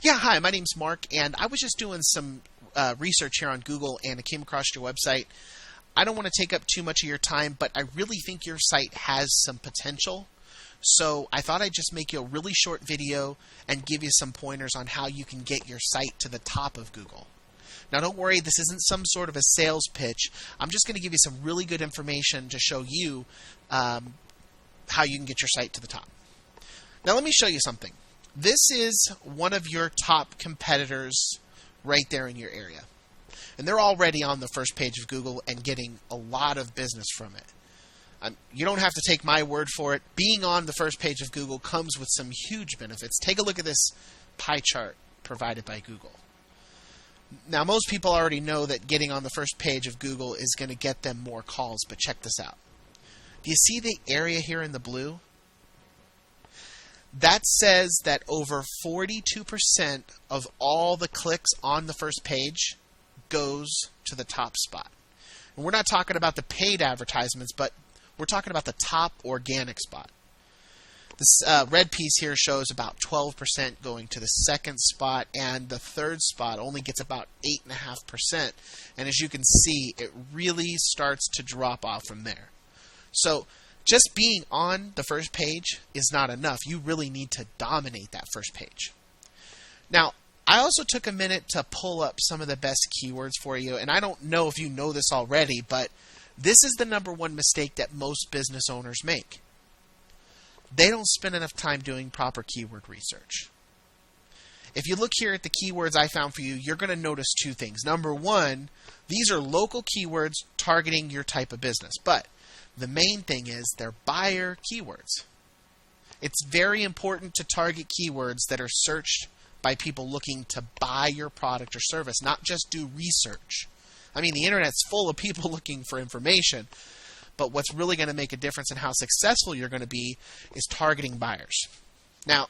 Yeah, hi, my name's Mark, and I was just doing some research here on Google, and I came across your website. I don't want to take up too much of your time, but I really think your site has some potential. So I thought I'd just make you a really short video and give you some pointers on how you can get your site to the top of Google. Now, don't worry, this isn't some sort of a sales pitch. I'm just going to give you some really good information to show you how you can get your site to the top. Now, let me show you something. This is one of your top competitors right there in your area. And they're already on the first page of Google and getting a lot of business from it. You don't have to take my word for it. Being on the first page of Google comes with some huge benefits. Take a look at this pie chart provided by Google. Now, most people already know that getting on the first page of Google is going to get them more calls, but check this out. Do you see the area here in the blue? That says that over 42% of all the clicks on the first page goes to the top spot. And we're not talking about the paid advertisements, but we're talking about the top organic spot. This red piece here shows about 12% going to the second spot, and the third spot only gets about 8.5%. And as you can see, it really starts to drop off from there. So just being on the first page is not enough. You really need to dominate that first page. Now, I also took a minute to pull up some of the best keywords for you, and I don't know if you know this already, but this is the number one mistake that most business owners make. They don't spend enough time doing proper keyword research. If you look here at the keywords I found for you, you're going to notice two things. Number one, these are local keywords targeting your type of business, but the main thing is they're buyer keywords. It's very important to target keywords that are searched by people looking to buy your product or service, not just do research. I mean, the internet's full of people looking for information, but what's really going to make a difference in how successful you're going to be is targeting buyers. Now,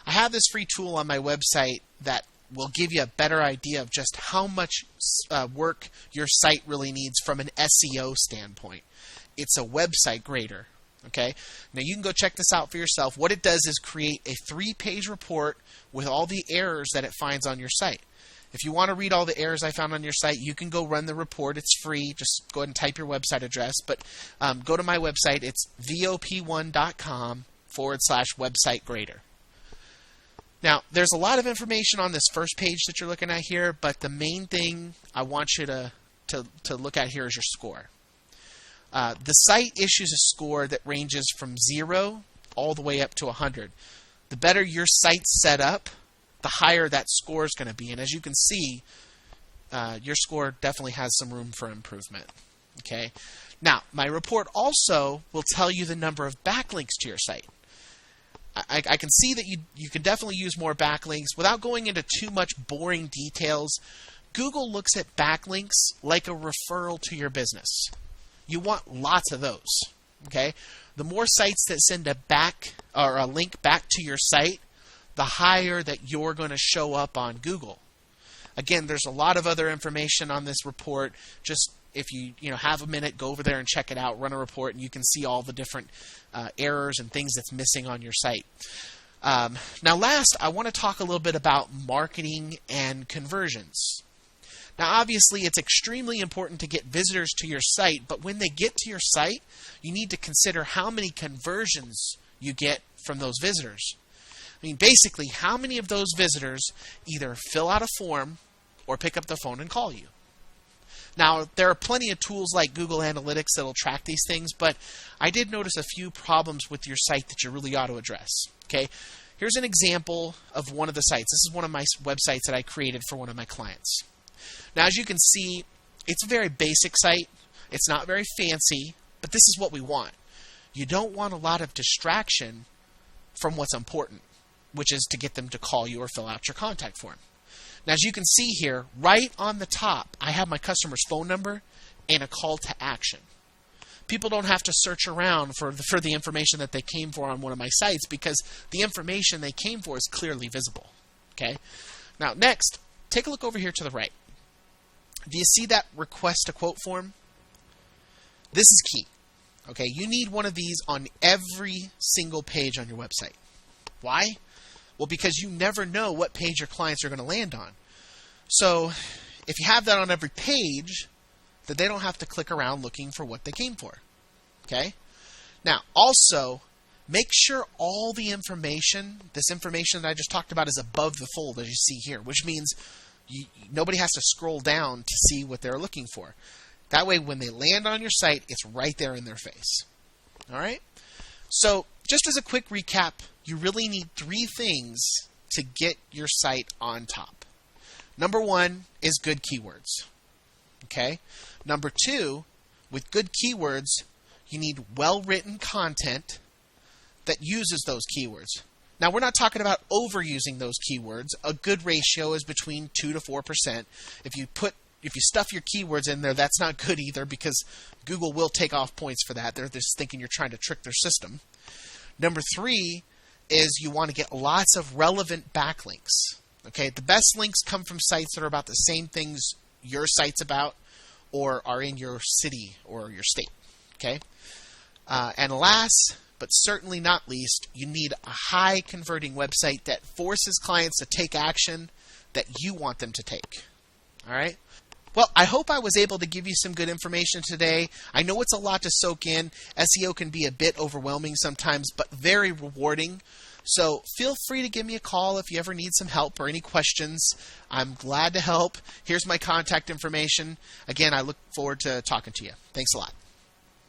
I have this free tool on my website that will give you a better idea of just how much work your site really needs from an SEO standpoint. It's a website grader. Okay? Now you can go check this out for yourself. What it does is create a 3-page report with all the errors that it finds on your site. If you want to read all the errors I found on your site, you can go run the report. It's free. Just go ahead and type your website address. But go to my website. It's vop1.com/website grader. Now, there's a lot of information on this first page that you're looking at here, but the main thing I want you to look at here is your score. The site issues a score that ranges from 0 all the way up to 100. The better your site's set up, the higher that score is going to be. And as you can see, your score definitely has some room for improvement. Okay. Now, my report also will tell you the number of backlinks to your site. I can see that you can definitely use more backlinks. Without going into too much boring details, Google looks at backlinks like a referral to your business. You want lots of those, okay? The more sites that send a link back to your site, the higher that you're going to show up on Google. Again, there's a lot of other information on this report. Just if you have a minute, go over there and check it out, run a report, and you can see all the different errors and things that's missing on your site. Now, last, I want to talk a little bit about marketing and conversions. Now, obviously, it's extremely important to get visitors to your site, but when they get to your site, you need to consider how many conversions you get from those visitors. I mean, basically, how many of those visitors either fill out a form or pick up the phone and call you. Now, there are plenty of tools like Google Analytics that will track these things, but I did notice a few problems with your site that you really ought to address. Okay, here's an example of one of the sites. This is one of my websites that I created for one of my clients. Now, as you can see, it's a very basic site. It's not very fancy, but this is what we want. You don't want a lot of distraction from what's important, which is to get them to call you or fill out your contact form. Now, as you can see here, right on the top, I have my customer's phone number and a call to action. People don't have to search around for the information that they came for on one of my sites because the information they came for is clearly visible. Okay. Now, next, take a look over here to the right. Do you see that request a quote form? This is key. Okay, you need one of these on every single page on your website. Why? Well, because you never know what page your clients are going to land on. So if you have that on every page, then they don't have to click around looking for what they came for. Okay? Now, also, make sure all the information, this information that I just talked about, is above the fold, as you see here, which means nobody has to scroll down to see what they're looking for. That way, when they land on your site, it's right there in their face. All right? So, just as a quick recap, you really need 3 things to get your site on top. Number 1 is good keywords. Okay? Number 2, with good keywords, you need well-written content that uses those keywords. Now, we're not talking about overusing those keywords. A good ratio is between 2 to 4%. If you stuff your keywords in there, that's not good either, because Google will take off points for that. They're just thinking you're trying to trick their system. Number 3 is you want to get lots of relevant backlinks. Okay, the best links come from sites that are about the same things your site's about or are in your city or your state. Okay, and last but certainly not least, you need a high converting website that forces clients to take action that you want them to take. All right. Well, I hope I was able to give you some good information today. I know it's a lot to soak in. SEO can be a bit overwhelming sometimes, but very rewarding. So feel free to give me a call if you ever need some help or any questions. I'm glad to help. Here's my contact information. Again, I look forward to talking to you. Thanks a lot.